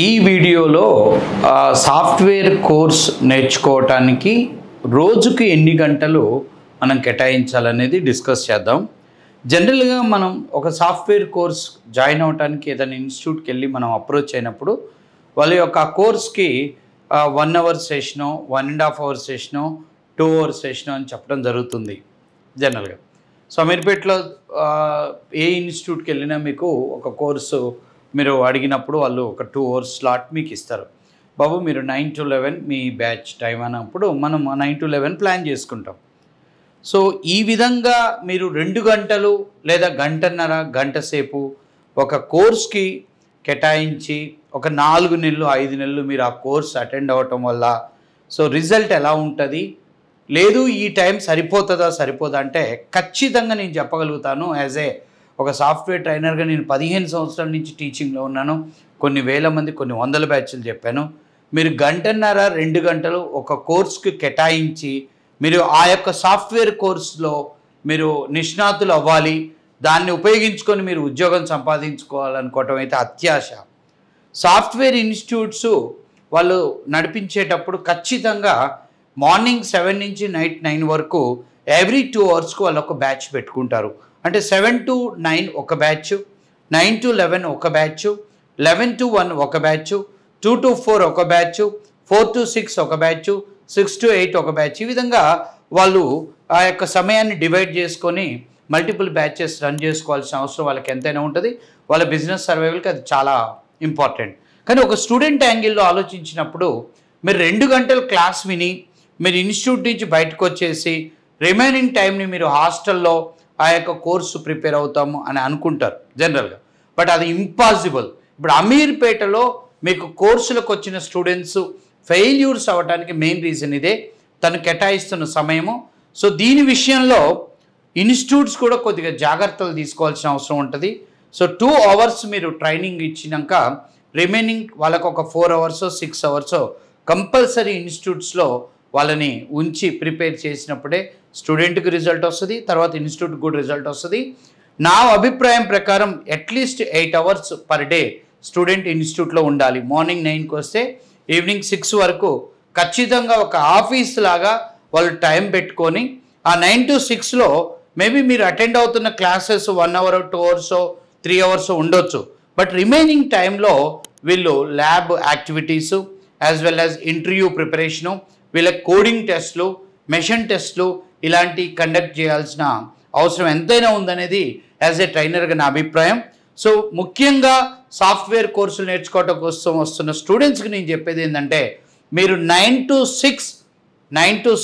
ఈ వీడియోలో software course నేర్చుకోవటానికి రోజుకి ఎన్ని గంటలు మనం కేటాయించాలనేది డిస్కస్ చేద్దాం. జనరల్గా మనం ఒక సాఫ్ట్వేర్ కోర్స్ జాయిన్ అవ్వడానికి ఏదైనా ఇన్స్టిట్యూట్కి వెళ్ళి మనం అప్రోచ్ అయినప్పుడు వాళ్ళ యొక్క కోర్స్కి 1 hour session, 1.5 hour session, 2 hour session అని చెప్పడం జరుగుతుంది జనరల్గా. సో అమీర్పేటలో ఏ ఇన్స్టిట్యూట్కి వెళ్ళినా మీకు ఒక కోర్సు మీరు అడిగినప్పుడు వాళ్ళు ఒక 2 అవర్స్ స్లాట్ మీకు ఇస్తారు. బాబు మీరు 9 to 11 మీ బ్యాచ్ టైం అన్నప్పుడు మనం 9 to 11 ప్లాన్ చేసుకుంటాం. సో ఈ విధంగా మీరు 2 గంటలు లేదా గంటన్నర గంట సేపు ఒక కోర్స్కి కేటాయించి ఒక 4 నెలలు 5 నెలలు మీరు ఆ కోర్స్ అటెండ్ అవ్వటం వల్ల సో రిజల్ట్ ఎలా ఉంటుంది, లేదు ఈ టైం సరిపోతుందా సరిపోదా అంటే ఖచ్చితంగా నేను చెప్పగలుగుతాను. యాజ్ ఏ ఒక సాఫ్ట్వేర్ ట్రైనర్గా నేను 15 సంవత్సరాల నుంచి టీచింగ్లో ఉన్నాను. కొన్ని వేల మంది, కొన్ని వందల బ్యాచ్లు చెప్పాను. మీరు గంటన్నర 2 గంటలు ఒక కోర్స్కి కేటాయించి మీరు ఆ యొక్క సాఫ్ట్వేర్ కోర్సులో మీరు నిష్ణాతులు అవ్వాలి, దాన్ని ఉపయోగించుకొని మీరు ఉద్యోగం సంపాదించుకోవాలనుకోవటం అయితే అత్యాశ. సాఫ్ట్వేర్ ఇన్స్టిట్యూట్స్ వాళ్ళు నడిపించేటప్పుడు ఖచ్చితంగా మార్నింగ్ 7 నుంచి నైట్ 9 వరకు ఎవ్రీ 2 అవర్స్కు వాళ్ళు ఒక బ్యాచ్ పెట్టుకుంటారు. అంటే 7 to 9 ఒక బ్యాచ్, 9 to 11 ఒక బ్యాచ్, 11 to 1 ఒక బ్యాచ్, 2 to 4 ఒక బ్యాచ్, 4 to 6 ఒక బ్యాచ్, 6 to 8 ఒక బ్యాచ్. ఈ విధంగా వాళ్ళు ఆ యొక్క సమయాన్ని డివైడ్ చేసుకొని మల్టిపుల్ బ్యాచెస్ రన్ చేసుకోవాల్సిన అవసరం వాళ్ళకి ఎంతైనా ఉంటుంది. వాళ్ళ బిజినెస్ సర్వైవల్కి అది చాలా ఇంపార్టెంట్. కానీ ఒక స్టూడెంట్ యాంగిల్లో ఆలోచించినప్పుడు మీరు 2 గంటలు క్లాస్ విని మీరు ఇన్స్టిట్యూట్ నుంచి బయటకు వచ్చేసి రిమైనింగ్ టైంని మీరు హాస్టల్లో ఆ యొక్క కోర్సు ప్రిపేర్ అవుతాము అని అనుకుంటారు జనరల్గా. బట్ అది ఇంపాసిబుల్. ఇప్పుడు అమీర్పేటలో మీకు కోర్సులకు వచ్చిన స్టూడెంట్స్ ఫెయిల్యూర్స్ అవ్వడానికి మెయిన్ రీజన్ ఇదే, తను కేటాయిస్తున్న సమయము. సో దీని విషయంలో ఇన్స్టిట్యూట్స్ కూడా కొద్దిగా జాగ్రత్తలు తీసుకోవాల్సిన అవసరం ఉంటుంది. సో 2 అవర్స్ మీరు ట్రైనింగ్ ఇచ్చినాక రిమైనింగ్ వాళ్ళకు ఒక 4 అవర్స్ 6 అవర్స్ కంపల్సరీ ఇన్స్టిట్యూట్స్లో వాళ్ళని ఉంచి ప్రిపేర్ చేసినప్పుడే స్టూడెంట్కి రిజల్ట్ వస్తుంది, తర్వాత ఇన్స్టిట్యూట్కి కూడా రిజల్ట్ వస్తుంది. నా అభిప్రాయం ప్రకారం at least 8 hours per day student ఇన్స్టిట్యూట్లో ఉండాలి. మార్నింగ్ 9కి వస్తే ఈవినింగ్ 6 వరకు ఖచ్చితంగా ఒక ఆఫీస్ లాగా వాళ్ళు టైం పెట్టుకొని ఆ 9 to 6లో మేబీ మీరు అటెండ్ అవుతున్న క్లాసెస్ 1 అవర్ 2 అవర్స్ 3 అవర్స్ ఉండొచ్చు. బట్ రిమైనింగ్ టైంలో వీళ్ళు lab activities as well as interview preparation, వీళ్ళ కోడింగ్ టెస్ట్లు, మెషిన్ టెస్ట్లు ఇలాంటి కండక్ట్ చేయాల్సిన అవసరం ఎంతైనా ఉందనేది యాజ్ ఏ ట్రైనర్గా నా అభిప్రాయం. సో ముఖ్యంగా సాఫ్ట్వేర్ కోర్సులు నేర్చుకోవటం కోసం వస్తున్న స్టూడెంట్స్కి నేను చెప్పేది ఏంటంటే మీరు 9 to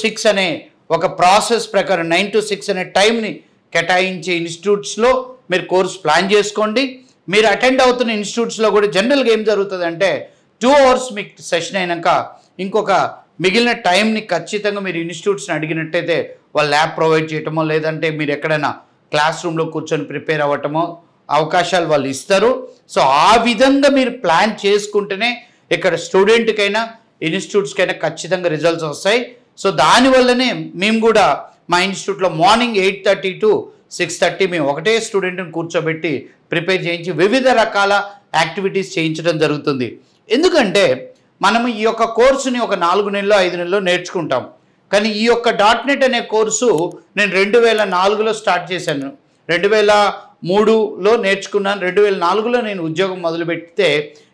6 అనే ఒక ప్రాసెస్ ప్రకారం 9 to 6 అనే టైంని కేటాయించే ఇన్స్టిట్యూట్స్లో మీరు కోర్స్ ప్లాన్ చేసుకోండి. మీరు అటెండ్ అవుతున్న ఇన్స్టిట్యూట్స్లో కూడా జనరల్గా ఏం జరుగుతుంది అంటే 2 అవర్స్ మీకు సెషన్ అయినాక ఇంకొక మిగిలిన టైంని ఖచ్చితంగా మీరు ఇన్స్టిట్యూట్స్ని అడిగినట్టయితే వాళ్ళు ల్యాబ్ ప్రొవైడ్ చేయటమో లేదంటే మీరు ఎక్కడైనా క్లాస్ రూమ్లో కూర్చొని ప్రిపేర్ అవ్వటమో అవకాశాలు వాళ్ళు ఇస్తారు. సో ఆ విధంగా మీరు ప్లాన్ చేసుకుంటేనే ఇక్కడ స్టూడెంట్కైనా ఇన్స్టిట్యూట్స్కైనా ఖచ్చితంగా రిజల్ట్స్ వస్తాయి. సో దానివల్లనే మేము కూడా మా ఇన్స్టిట్యూట్లో మార్నింగ్ 8:30 to 6:30 మేము ఒకటే స్టూడెంట్ని కూర్చోబెట్టి ప్రిపేర్ చేయించి వివిధ రకాల యాక్టివిటీస్ చేయించడం జరుగుతుంది. ఎందుకంటే మనం ఈ యొక్క కోర్సుని ఒక 4 నెలలు 5 నెలలు నేర్చుకుంటాం. కానీ ఈ యొక్క .NET అనే కోర్సు నేను 2004లో స్టార్ట్ చేశాను, 2003లో నేర్చుకున్నాను, 2004లో నేను ఉద్యోగం మొదలుపెడితే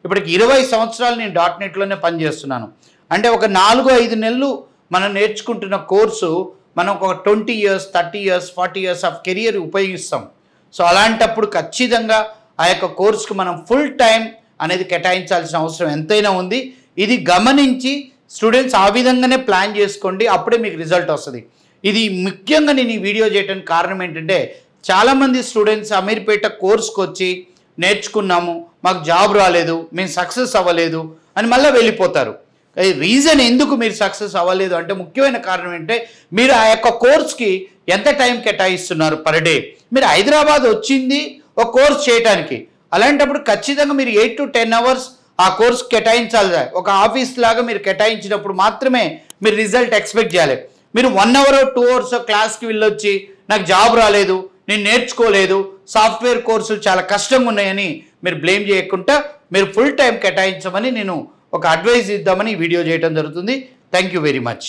ఇప్పటికి 20 సంవత్సరాలు నేను .NETలోనే పనిచేస్తున్నాను. అంటే ఒక 4-5 నెలలు మనం నేర్చుకుంటున్న కోర్సు మనం ఒక 20 years 30 years 40 years of career ఉపయోగిస్తాం. సో అలాంటప్పుడు ఖచ్చితంగా ఆ యొక్క కోర్సుకు మనం ఫుల్ టైం అనేది కేటాయించాల్సిన అవసరం ఎంతైనా ఉంది. ఇది గమనించి స్టూడెంట్స్ ఆ విధంగానే ప్లాన్ చేసుకోండి, అప్పుడే మీకు రిజల్ట్ వస్తుంది. ఇది ముఖ్యంగా నేను ఈ వీడియో చేయడానికి కారణం ఏంటంటే చాలామంది స్టూడెంట్స్ అమీర్పేట కోర్స్కి వచ్చి నేర్చుకున్నాము, మాకు జాబ్ రాలేదు, మేము సక్సెస్ అవ్వలేదు అని మళ్ళీ వెళ్ళిపోతారు. రీజన్ ఎందుకు మీరు సక్సెస్ అవ్వలేదు అంటే ముఖ్యమైన కారణం ఏంటంటే మీరు ఆ యొక్క కోర్స్కి ఎంత టైం కేటాయిస్తున్నారు పర్ డే. మీరు హైదరాబాద్ వచ్చింది ఒక కోర్స్ చేయడానికి, అలాంటప్పుడు ఖచ్చితంగా మీరు 8 to 10 అవర్స్ ఆ కోర్స్ కేటాయించాలి. ఒక ఆఫీస్ లాగా మీరు కేటాయించినప్పుడు మాత్రమే మీరు రిజల్ట్ ఎక్స్పెక్ట్ చేయాలి. మీరు 1 అవర్ 2 అవర్స్ క్లాస్కి వెళ్ళొచ్చి నాకు జాబ్ రాలేదు, నేను నేర్చుకోలేదు, సాఫ్ట్వేర్ కోర్సులు చాలా కష్టంగా ఉన్నాయని మీరు బ్లేమ్ చేయకుండా మీరు ఫుల్ టైం కేటాయించమని నేను ఒక అడ్వైజ్ ఇద్దామని ఈ వీడియో చేయడం జరుగుతుంది. Thank you very much.